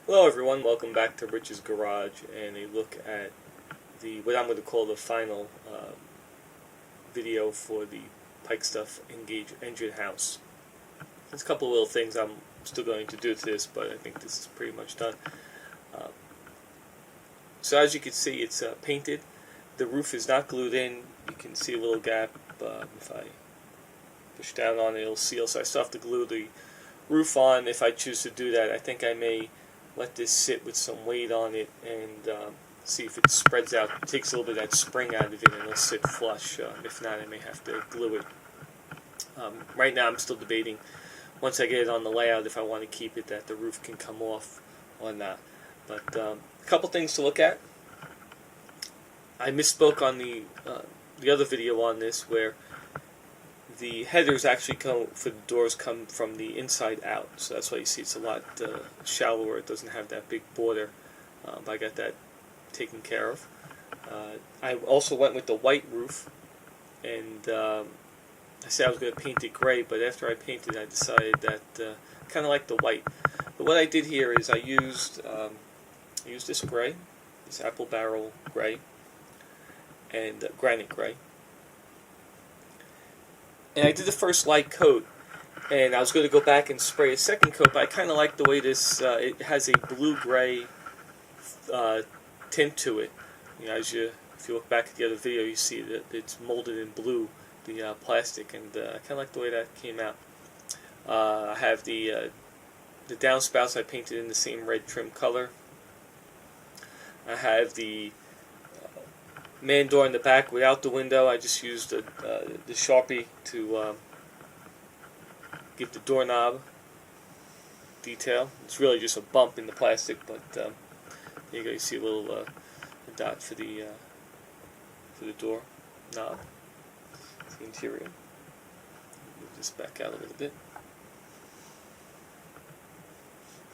Hello everyone, welcome back to Rich's Garage and a look at what I'm going to call the final video for the Pike Stuff Enginehouse. There's a couple of little things I'm still going to do to this, but I think this is pretty much done. Uh, so as you can see, it's painted. The roof is not glued in. You can see a little gap. If I push down on it, it'll seal. So I still have to glue the roof on if I choose to do that. I think I may let this sit with some weight on it and see if it spreads out. It takes a little bit of that spring out of it and it'll sit flush. If not, I may have to glue it. Right now I'm still debating, once I get it on the layout, if I want to keep it, that the roof can come off or not. But a couple things to look at. I misspoke on the other video on this, where the headers actually for the doors come from the inside out, so that's why you see it's a lot shallower. It doesn't have that big border. I got that taken care of. I also went with the white roof, and I said I was going to paint it gray, but after I painted, I decided that I kind of like the white. But what I did here is I used this gray, this apple barrel gray, and granite gray. And I did the first light coat, and I was going to go back and spray a second coat, but I kind of like the way this, it has a blue-gray tint to it. You know, if you look back at the other video, you see that it's molded in blue, the plastic, and I kind of like the way that came out. I have the downspouts I painted in the same red trim color. I have the man door in the back without the window. I just used the Sharpie to give the doorknob detail. It's really just a bump in the plastic, but there you go. You see a little dot for the door knob. It's the interior. Move this back out a little bit.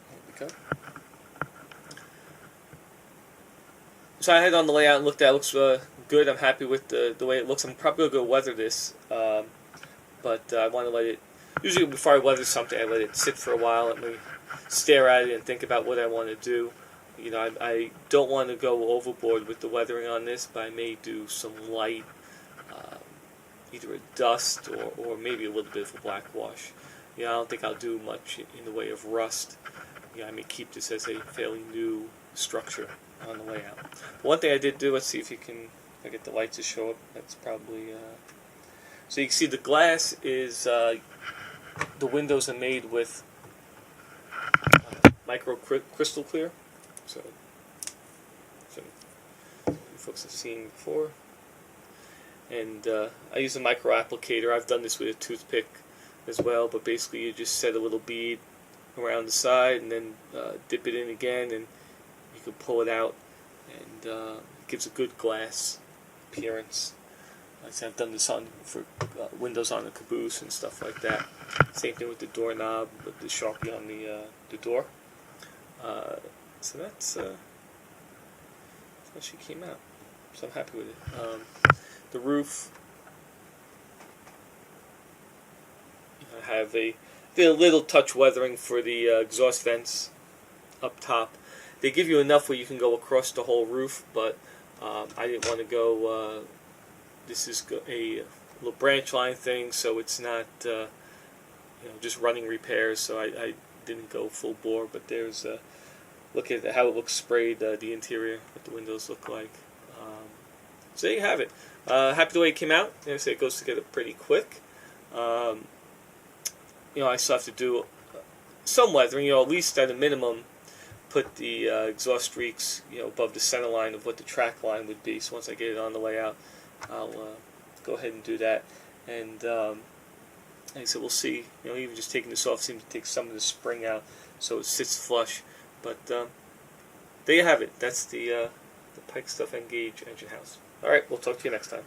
There we go. So I had it on the layout and looked at it. It looks good. I'm happy with the way it looks. I'm probably going to go weather this, but I want to let it, usually before I weather something, I let it sit for a while, let me stare at it and think about what I want to do. You know, I don't want to go overboard with the weathering on this, but I may do some light, either a dust or maybe a little bit of a black wash. You know, I don't think I'll do much in the way of rust. You know, I may keep this as a fairly new structure on the layout. But one thing I did do, let's see if I get the light to show up. That's probably so you can see the glass is the windows are made with micro crystal clear. So you folks have seen before. And I use a micro applicator. I've done this with a toothpick as well, but basically you just set a little bead around the side and then dip it in again, and you can pull it out, and it gives a good glass appearance. I've done this for windows on the caboose and stuff like that. Same thing with the doorknob, with the Sharpie on the door. So that's how she came out. So I'm happy with it. The roof, I have did a little touch weathering for the exhaust vents up top. They give you enough where you can go across the whole roof, but I didn't want to go. This is a little branch line thing, so it's not just running repairs. So I didn't go full bore. But there's look at how it looks sprayed, the interior, what the windows look like. So there you have it. Happy the way it came out. Like I say, it goes together pretty quick. I still have to do some weathering. At least at a minimum, put the exhaust streaks, above the center line of what the track line would be. So once I get it on the layout, I'll go ahead and do that. And like I said, we'll see. Even just taking this off seems to take some of the spring out, so it sits flush. But there you have it. That's the Pike Stuff Engage Enginehouse. All right, we'll talk to you next time.